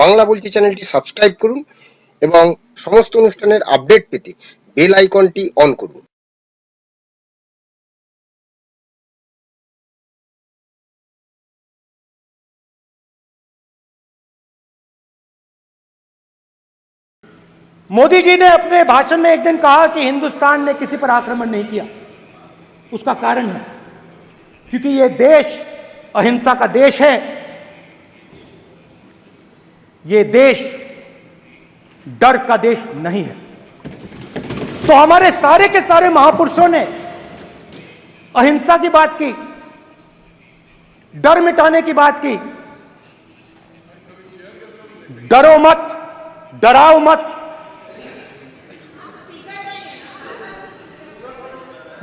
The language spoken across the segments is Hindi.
বাংলা বলছি চ্যানেলটি সাবস্ক্রাইব করুন এবং সমস্ত অনুষ্ঠানের আপডেট পেতে বেল আইকনটি অন করুন। मोदी जी ने अपने भाषण में एक दिन कहा कि हिंदुस्तान ने किसी पर आक्रमण नहीं किया। उसका कारण है क्योंकि यह देश अहिंसा का देश है, यह देश डर का देश नहीं है। तो हमारे सारे के सारे महापुरुषों ने अहिंसा की बात की, डर मिटाने की बात की। डरो मत, डराओ मत,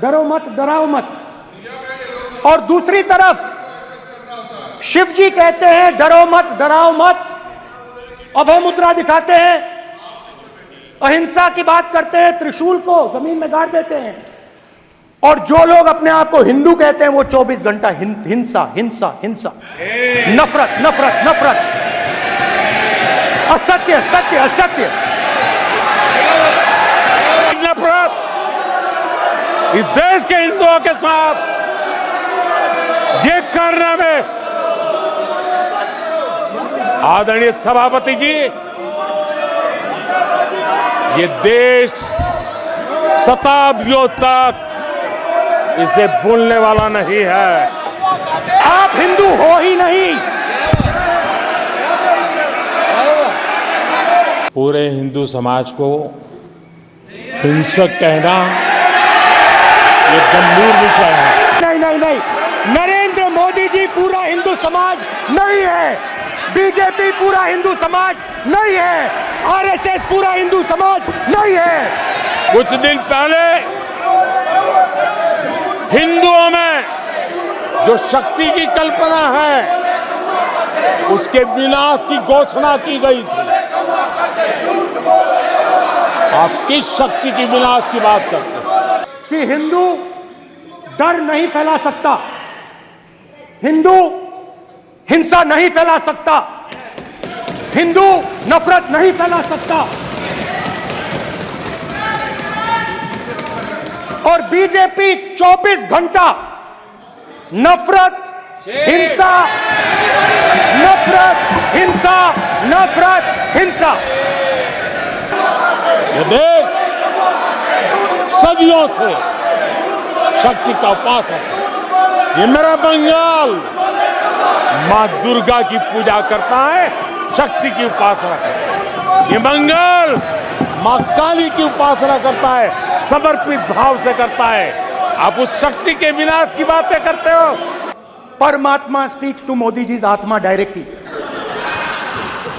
डरो मत, डराओ मत। और दूसरी तरफ शिव जी कहते हैं डरो मत, डराओ मत, अभय मुद्रा दिखाते हैं, अहिंसा की बात करते हैं, त्रिशूल को जमीन में गाड़ देते हैं। और जो लोग अपने आप को हिंदू कहते हैं वो 24 घंटा हिंसा हिंसा हिंसा, नफरत नफरत नफरत, असत्य सत्य असत्य, नफरत इस देश के हिंदुओं के साथ ये करने में आदरणीय सभापति जी, ये देश शताब्दियों तक इसे भूलने वाला नहीं है। आप हिंदू हो ही नहीं। पूरे हिंदू समाज को हिंसक कहना ये गंभीर विषय है। नहीं नहीं नहीं, नरेंद्र मोदी जी पूरा हिंदू समाज नहीं है, बीजेपी पूरा हिंदू समाज नहीं है, आरएसएस पूरा हिंदू समाज नहीं है। कुछ दिन पहले हिंदुओं में जो शक्ति की कल्पना है उसके विनाश की घोषणा की गई थी। आप किस शक्ति की विनाश की बात करते हैं? कि हिंदू डर नहीं फैला सकता, हिंदू हिंसा नहीं फैला सकता, हिंदू नफरत नहीं फैला सकता। और बीजेपी 24 घंटा नफरत हिंसा नफरत हिंसा नफरत हिंसा। ये देश सदियों से शक्ति का उपासक है। ये मेरा बंगाल मां दुर्गा की पूजा करता है, शक्ति की उपासना करता है। ये बंगाल मां काली की उपासना करता है, समर्पित भाव से करता है। आप उस शक्ति के विनाश की बातें करते हो। परमात्मा speaks to Modi ji's Atma directly.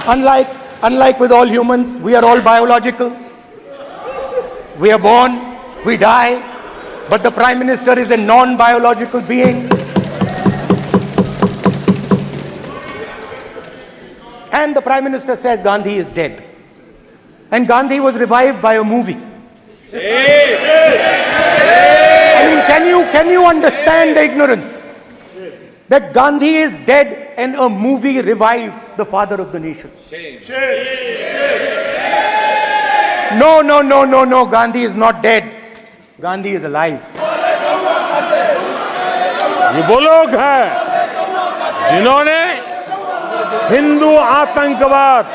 Unlike with all humans, we are all biological. We are born, we die, but the Prime Minister is a non-biological being. And the Prime Minister says Gandhi is dead. And Gandhi was revived by a movie. I mean, can you understand the ignorance? That Gandhi is dead and a movie revived the father of the nation. No, no, no, no, no. Gandhi is not dead. Gandhi is alive. ये वो लोग हैं जिन्होंने हिंदू आतंकवाद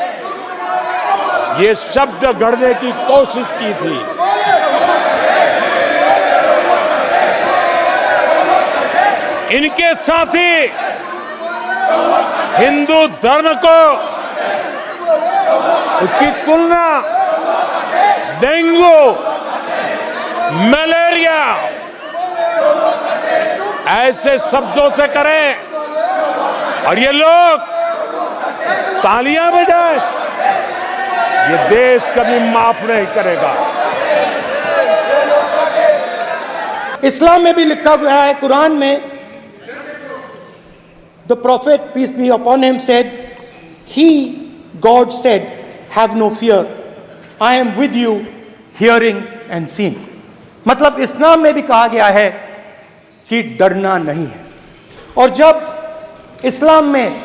ये शब्द गढ़ने की कोशिश की थी। इनके साथी हिंदू धर्म को उसकी तुलना डेंगू, मलेरिया ऐसे शब्दों से करें और ये लोग तालियां बजाएं, ये देश कभी माफ नहीं करेगा। इस्लाम में भी लिखा गया है, कुरान में, the prophet, peace be upon him, said, he, God said, have no fear, I am with you, hearing and seeing. मतलब इस्लाम में भी कहा गया है कि डरना नहीं है। और जब इस्लाम में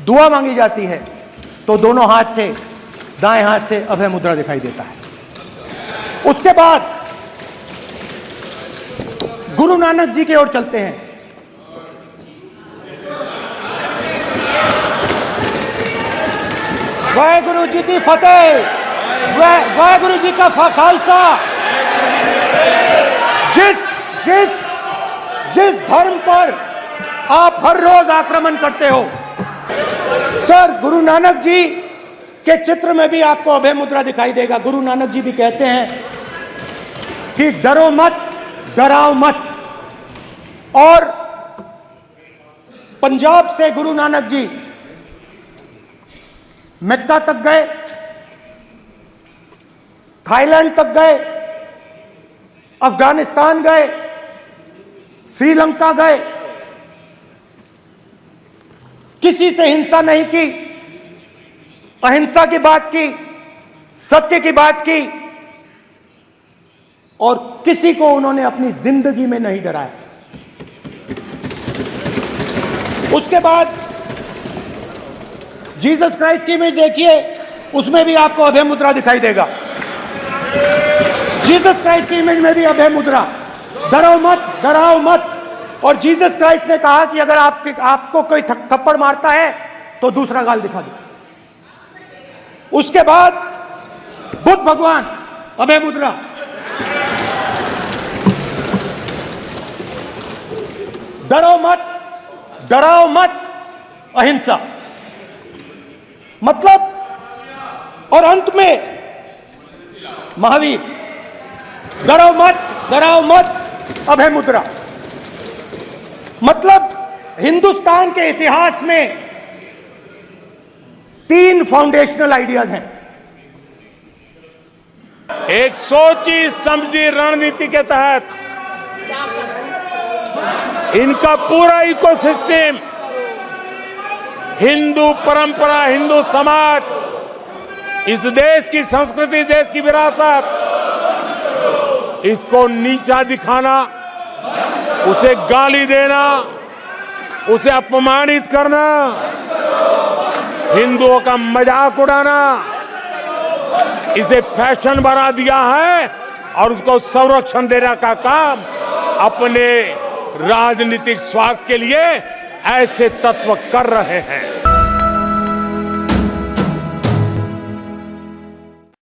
दुआ मांगी जाती है तो दोनों हाथ से, दाएं हाथ से अभय मुद्रा दिखाई देता है। उसके बाद गुरु नानक जी की ओर चलते हैं। वाहेगुरु जी की फतेह, वाहेगुरु जी का खालसा। जिस धर्म पर आप हर रोज आक्रमण करते हो, सर, गुरु नानक जी के चित्र में भी आपको अभय मुद्रा दिखाई देगा। गुरु नानक जी भी कहते हैं कि डरो मत, डराओ मत। और पंजाब से गुरु नानक जी मेक्का तक गए, थाईलैंड तक गए, अफगानिस्तान गए, श्रीलंका गए, किसी से हिंसा नहीं की, अहिंसा की बात की, सत्य की बात की, और किसी को उन्होंने अपनी जिंदगी में नहीं डराया। उसके बाद जीसस क्राइस्ट की इमेज देखिए, उसमें भी आपको अभय मुद्रा दिखाई देगा। जीसस क्राइस्ट की इमेज में भी अभय मुद्रा, डरो मत, डराओ मत। और जीसस क्राइस्ट ने कहा कि अगर आपको कोई थप्पड़ मारता है तो दूसरा गाल दिखा दो। उसके बाद बुद्ध भगवान, अभय मुद्रा। डरो मत, डराओ मत, अहिंसा। मतलब, और अंत में महावीर, डरो मत, डराओ मत, अभय मुद्रा। मतलब हिंदुस्तान के इतिहास में 3 फाउंडेशनल आइडियाज हैं। एक सोची समझी रणनीति के तहत इनका पूरा इकोसिस्टम, हिंदू परंपरा, हिंदू समाज, इस देश की संस्कृति, देश की विरासत, इसको नीचा दिखाना, उसे गाली देना, उसे अपमानित करना, हिंदुओं का मजाक उड़ाना, इसे फैशन बना दिया है और उसको संरक्षण देने का काम अपने राजनीतिक स्वार्थ के लिए ऐसे तत्व कर रहे हैं।